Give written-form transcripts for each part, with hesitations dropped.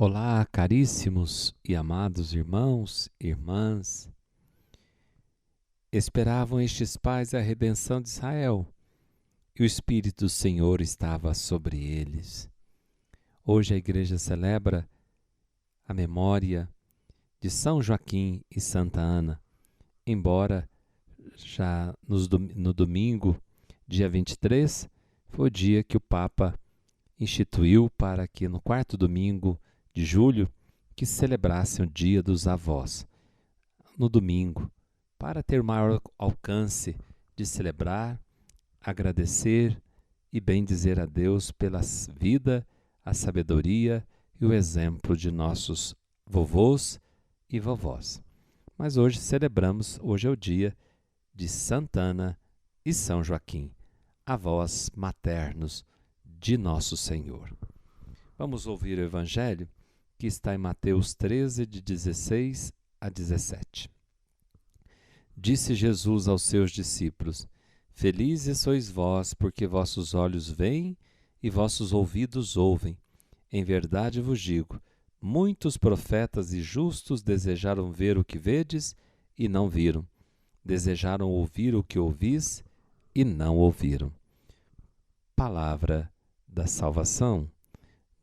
Olá, caríssimos e amados irmãos e irmãs. Esperavam estes pais a redenção de Israel, e o Espírito do Senhor estava sobre eles. Hoje a igreja celebra a memória de São Joaquim e Santa Ana, embora já no domingo, dia 23, foi o dia que o Papa instituiu para que no quarto domingo de julho que celebrassem o Dia dos Avós, no domingo, para ter maior alcance de celebrar, agradecer e bendizer a Deus pela vida, a sabedoria e o exemplo de nossos vovôs e vovós. Mas hoje é o dia de Santa Ana e São Joaquim, avós maternos de Nosso Senhor. Vamos ouvir o Evangelho que está em Mateus 13, de 16 a 17. Disse Jesus aos seus discípulos: Felizes sois vós, porque vossos olhos veem e vossos ouvidos ouvem. Em verdade vos digo, muitos profetas e justos desejaram ver o que vedes e não viram. Desejaram ouvir o que ouvis e não ouviram. Palavra da salvação.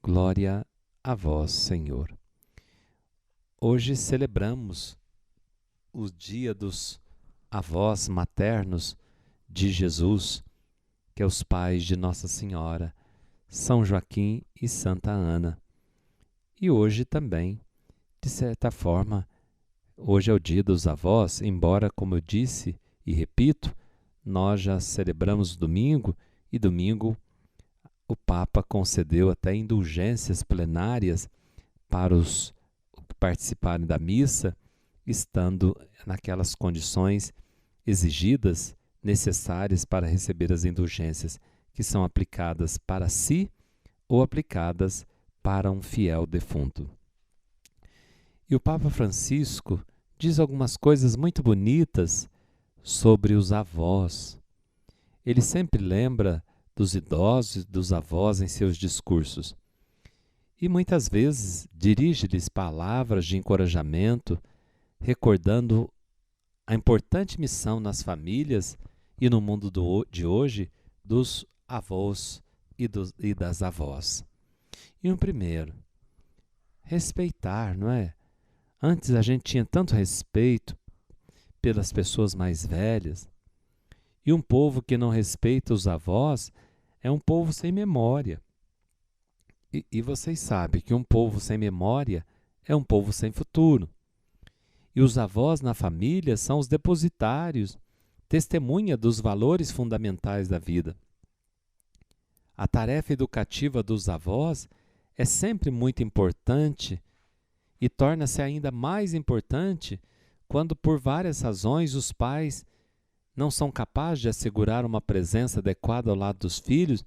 Glória a vós, Senhor. Hoje celebramos o dia dos avós maternos de Jesus, que é os pais de Nossa Senhora, São Joaquim e Santa Ana. E hoje também, de certa forma, hoje é o dia dos avós, embora, como eu disse e repito, nós já celebramos domingo, e domingo o Papa concedeu até indulgências plenárias para os que participarem da missa, estando naquelas condições exigidas, necessárias para receber as indulgências, que são aplicadas para si ou aplicadas para um fiel defunto. E o Papa Francisco diz algumas coisas muito bonitas sobre os avós. Ele sempre lembra dos idosos e dos avós em seus discursos. E muitas vezes dirige-lhes palavras de encorajamento, recordando a importante missão nas famílias e no mundo de hoje dos avós e das avós. E um primeiro, respeitar, não é? Antes a gente tinha tanto respeito pelas pessoas mais velhas, e um povo que não respeita os avós é um povo sem memória. E vocês sabem que um povo sem memória é um povo sem futuro. E os avós na família são os depositários, testemunha dos valores fundamentais da vida. A tarefa educativa dos avós é sempre muito importante e torna-se ainda mais importante quando, por várias razões, os pais não são capazes de assegurar uma presença adequada ao lado dos filhos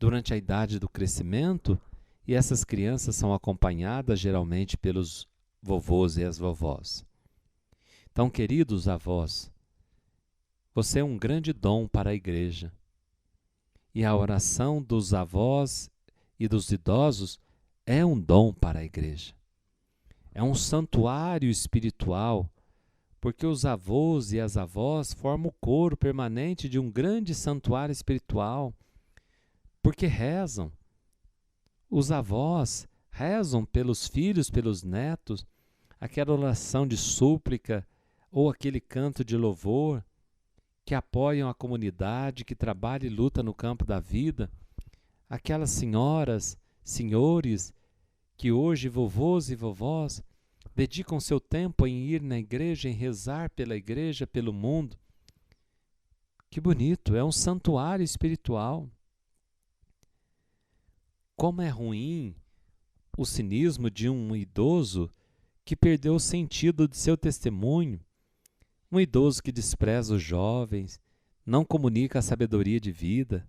durante a idade do crescimento, e essas crianças são acompanhadas geralmente pelos vovôs e as vovós. Então, queridos avós, você é um grande dom para a igreja. E a oração dos avós e dos idosos é um dom para a igreja. É um santuário espiritual, porque os avós e as avós formam o coro permanente de um grande santuário espiritual, porque rezam. Os avós rezam pelos filhos, pelos netos, aquela oração de súplica ou aquele canto de louvor que apoiam a comunidade, que trabalha e luta no campo da vida. Aquelas senhoras, senhores, que hoje vovôs e vovós dedicam seu tempo em ir na igreja, em rezar pela igreja, pelo mundo. Que bonito, é um santuário espiritual. Como é ruim o cinismo de um idoso que perdeu o sentido de seu testemunho, um idoso que despreza os jovens, não comunica a sabedoria de vida.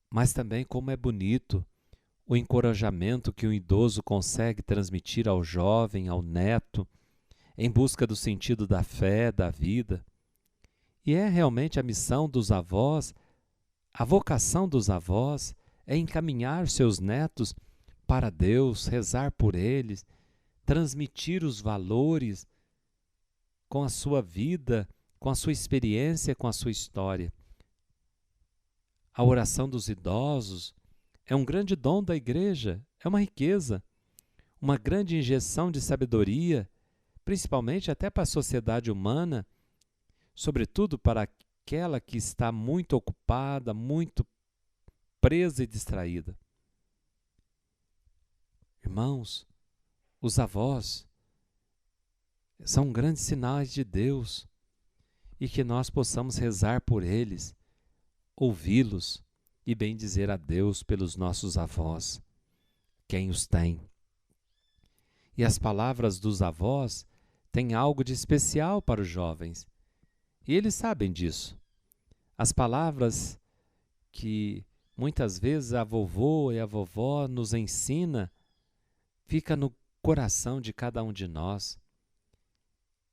Mas também como é bonito o encorajamento que um idoso consegue transmitir ao jovem, ao neto, em busca do sentido da fé, da vida. E é realmente a missão dos avós, a vocação dos avós é encaminhar seus netos para Deus, rezar por eles, transmitir os valores com a sua vida, com a sua experiência, com a sua história. A oração dos idosos é um grande dom da igreja, é uma riqueza, uma grande injeção de sabedoria, principalmente até para a sociedade humana, sobretudo para aquela que está muito ocupada, muito presa e distraída. Irmãos, os avós são grandes sinais de Deus e que nós possamos rezar por eles, ouvi-los e bendizer a Deus pelos nossos avós, quem os tem. E as palavras dos avós têm algo de especial para os jovens, e eles sabem disso. As palavras que muitas vezes a vovô e a vovó nos ensina fica no coração de cada um de nós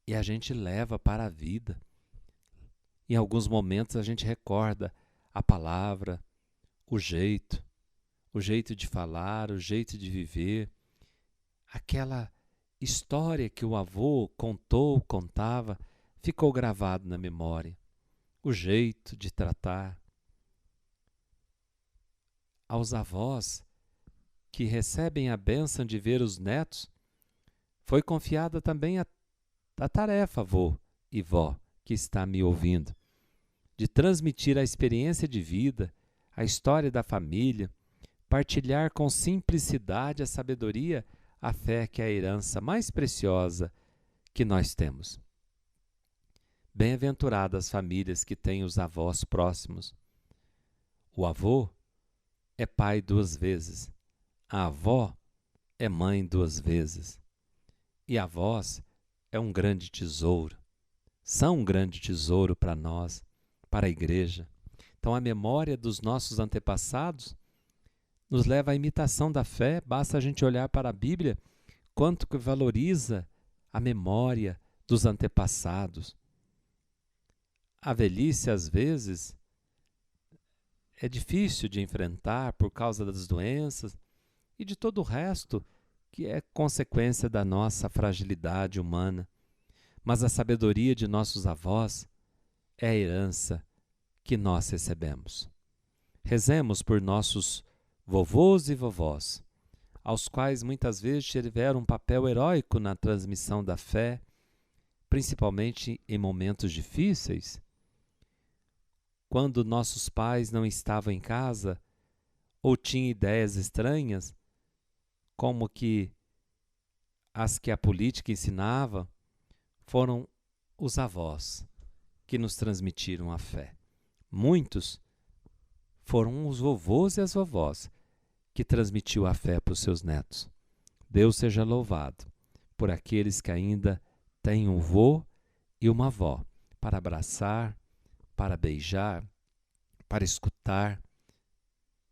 e a gente leva para a vida. Em alguns momentos a gente recorda a palavra, o jeito de falar, o jeito de viver, aquela história que o avô contava, ficou gravado na memória, o jeito de tratar. Aos avós que recebem a bênção de ver os netos, foi confiada também a tarefa, avô e vó, que está me ouvindo, de transmitir a experiência de vida, a história da família, partilhar com simplicidade a sabedoria, a fé que é a herança mais preciosa que nós temos. Bem-aventuradas as famílias que têm os avós próximos. O avô é pai 2 vezes, a avó é mãe 2 vezes. E avós é um grande tesouro, são um grande tesouro para nós, para a igreja. Então a memória dos nossos antepassados nos leva à imitação da fé, basta a gente olhar para a Bíblia, quanto que valoriza a memória dos antepassados. A velhice, às vezes, é difícil de enfrentar por causa das doenças e de todo o resto que é consequência da nossa fragilidade humana. Mas a sabedoria de nossos avós é a herança que nós recebemos. Rezemos por nossos vovôs e vovós, aos quais muitas vezes tiveram um papel heróico na transmissão da fé, principalmente em momentos difíceis. Quando nossos pais não estavam em casa ou tinham ideias estranhas, como que as que a política ensinava, foram os avós que nos transmitiram a fé. Muitos foram os vovôs e as vovós que transmitiu a fé para os seus netos. Deus seja louvado por aqueles que ainda têm um vô e uma avó para abraçar, para beijar, para escutar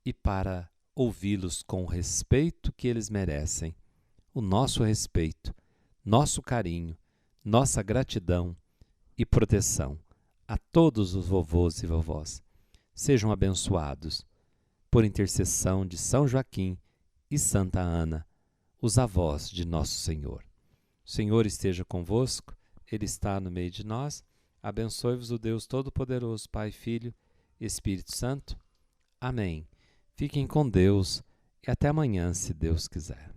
e para ouvi-los com o respeito que eles merecem. O nosso respeito, nosso carinho, nossa gratidão e proteção a todos os vovôs e vovós. Sejam abençoados por intercessão de São Joaquim e Santa Ana, os avós de Nosso Senhor. O Senhor esteja convosco, Ele está no meio de nós. Abençoe-vos o Deus Todo-Poderoso, Pai, Filho e Espírito Santo. Amém. Fiquem com Deus e até amanhã, se Deus quiser.